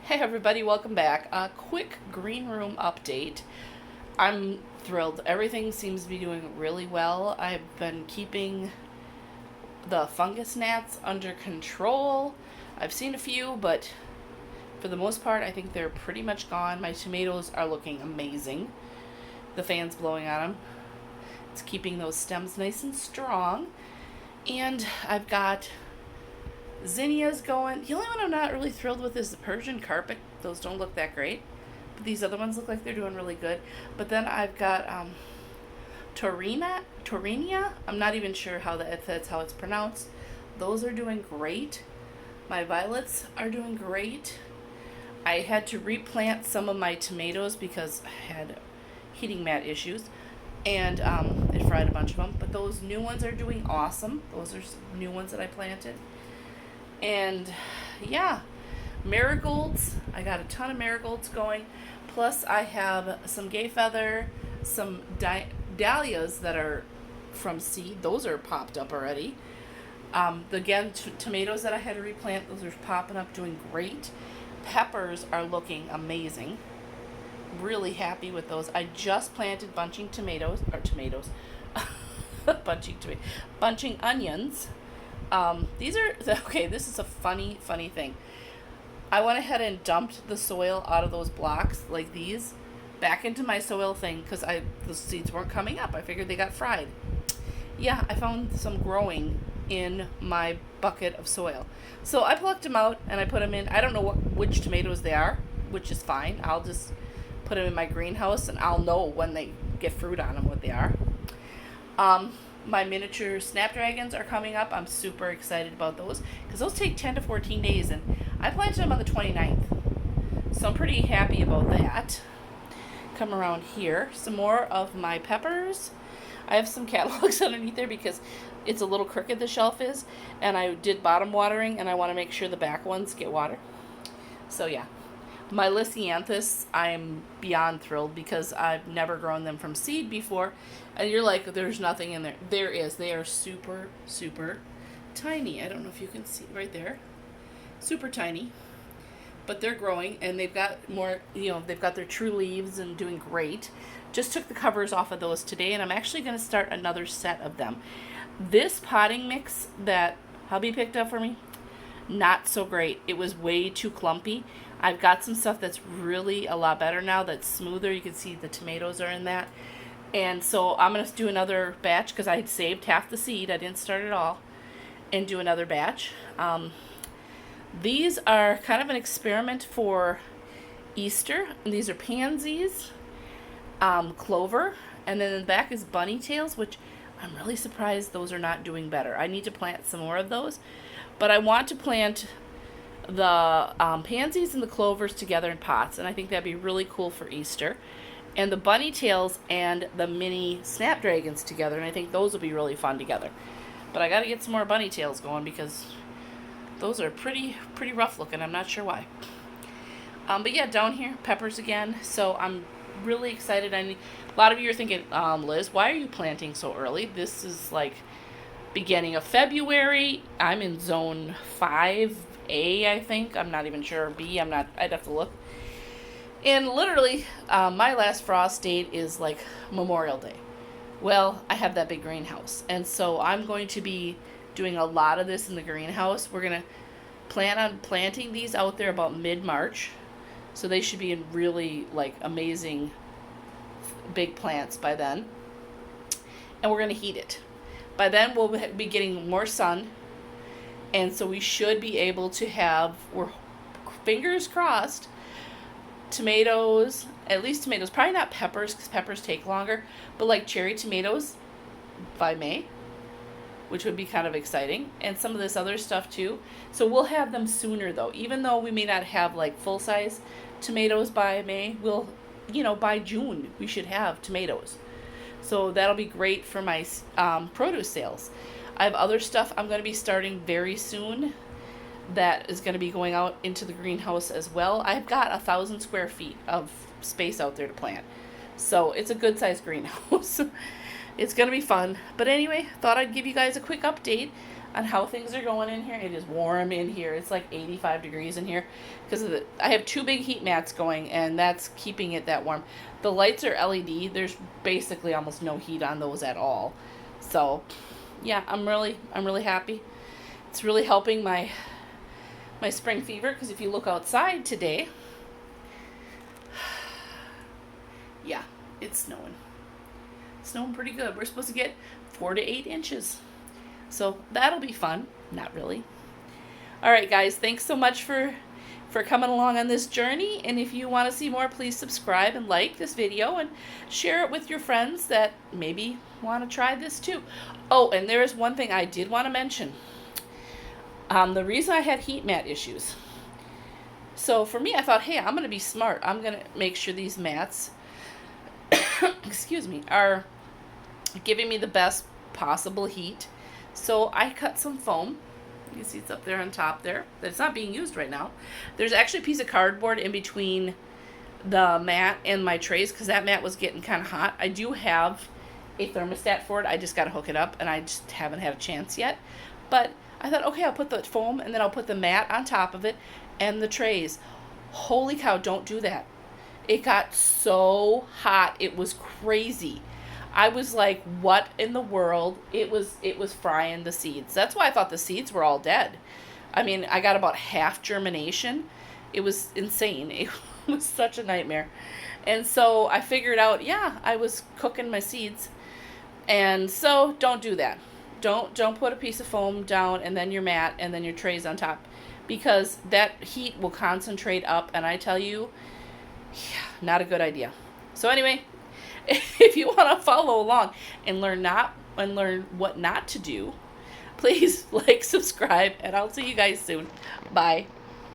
Hey everybody, welcome back. A quick green room update. I'm thrilled. Everything seems to be doing really well. I've been keeping the fungus gnats under control. I've seen a few, but for the most part, I think they're pretty much gone. My tomatoes are looking amazing. The fan's blowing on them. It's keeping those stems nice and strong. And I've got zinnias going. The only one I'm not really thrilled with is the Persian carpet. Those don't look that great. But these other ones look like they're doing really good. But then I've got Torinia. I'm not even sure if that's how it's pronounced. Those are doing great. My violets are doing great. I had to replant some of my tomatoes because I had heating mat issues. And it fried a bunch of them. But those new ones are doing awesome. Those are some new ones that I planted. And yeah, marigolds. I got a ton of marigolds going. Plus, I have some gay feather, some dahlias that are from seed. Those are popped up already. Tomatoes that I had to replant, those are popping up, doing great. Peppers are looking amazing. Really happy with those. I just planted bunching onions. These are okay. This is a funny thing. I went ahead and dumped the soil out of those blocks like these back into my soil thing because the seeds weren't coming up. I figured they got fried. Yeah, I found some growing in my bucket of soil, so I plucked them out and I put them in. I don't know which tomatoes they are, which is fine. I'll just put them in my greenhouse and I'll know when they get fruit on them what they are. My miniature snapdragons are coming up. I'm super excited about those because those take 10 to 14 days, and I planted them on the 29th. So I'm pretty happy about that. Come around here. Some more of my peppers. I have some catalogs underneath there because it's a little crooked, the shelf is, and I did bottom watering, and I want to make sure the back ones get water. So yeah. My Lysianthus, I'm beyond thrilled because I've never grown them from seed before. And you're like, there's nothing in there. There is. They are super tiny. I don't know if you can see right there. Super tiny. But they're growing and they've got more, they've got their true leaves and doing great. Just took the covers off of those today and I'm actually going to start another set of them. This potting mix that hubby picked up for me, not so great. It was way too clumpy. I've got some stuff that's really a lot better now, that's smoother. You can see the tomatoes are in that. And so I'm going to do another batch because I had saved half the seed. I didn't start it all. And do another batch. These are kind of an experiment for Easter. And these are pansies, clover, and then in the back is bunny tails, which I'm really surprised those are not doing better. I need to plant some more of those. But I want to plant the pansies and the clovers together in pots, and I think that'd be really cool for Easter. And the bunny tails and the mini snapdragons together, and I think those will be really fun together. But I got to get some more bunny tails going because those are pretty rough looking. I'm not sure why. But yeah, down here, peppers again. So I'm really excited. A lot of you are thinking, Liz, why are you planting so early? This is like beginning of February. I'm in zone 5A, I think. I'm not even sure. B, I'd have to look. And literally, my last frost date is like Memorial Day. Well, I have that big greenhouse. And so I'm going to be doing a lot of this in the greenhouse. We're going to plan on planting these out there about mid-March. So they should be in really like amazing big plants by then. And we're going to heat it. By then, we'll be getting more sun. And so we should be able to have, we're fingers crossed, tomatoes, at least tomatoes, probably not peppers because peppers take longer, but like cherry tomatoes by May, which would be kind of exciting. And some of this other stuff too. So we'll have them sooner though. Even though we may not have like full-size tomatoes by May, we'll, by June, we should have tomatoes. So that'll be great for my produce sales. I have other stuff I'm going to be starting very soon that is going to be going out into the greenhouse as well. I've got 1,000 square feet of space out there to plant. So it's a good sized greenhouse. It's going to be fun. But anyway, thought I'd give you guys a quick update. on how things are going in here. It is warm in here. It's like 85 degrees in here because of I have 2 big heat mats going, and that's keeping it that warm. The lights are LED. There's basically almost no heat on those at all. So, yeah, I'm really happy. It's really helping my spring fever, because if you look outside today, yeah, it's snowing. It's snowing pretty good. We're supposed to get 4 to 8 inches. So that'll be fun. Not really. All right, guys, thanks so much for coming along on this journey. And if you want to see more, please subscribe and like this video and share it with your friends that maybe want to try this too. Oh, and there is one thing I did want to mention. The reason I had heat mat issues. So for me, I thought, hey, I'm going to be smart. I'm going to make sure these mats, excuse me, are giving me the best possible heat. So I cut some foam. You can see it's up there on top there. It's not being used right now. There's actually a piece of cardboard in between the mat and my trays because that mat was getting kind of hot. I do have a thermostat for it. I just got to hook it up, and I just haven't had a chance yet. But I thought, okay, I'll put the foam, and then I'll put the mat on top of it and the trays. Holy cow, don't do that. It got so hot. It was crazy. I was like, what in the world? It was frying the seeds. That's why I thought the seeds were all dead. I mean, I got about half germination. It was insane. It was such a nightmare. And so I figured out, yeah, I was cooking my seeds. And so don't do that. Don't put a piece of foam down and then your mat and then your trays on top, because that heat will concentrate up, and I tell you, yeah, not a good idea. So anyway, if you want to follow along and learn what not to do, please like, subscribe, and I'll see you guys soon. Bye.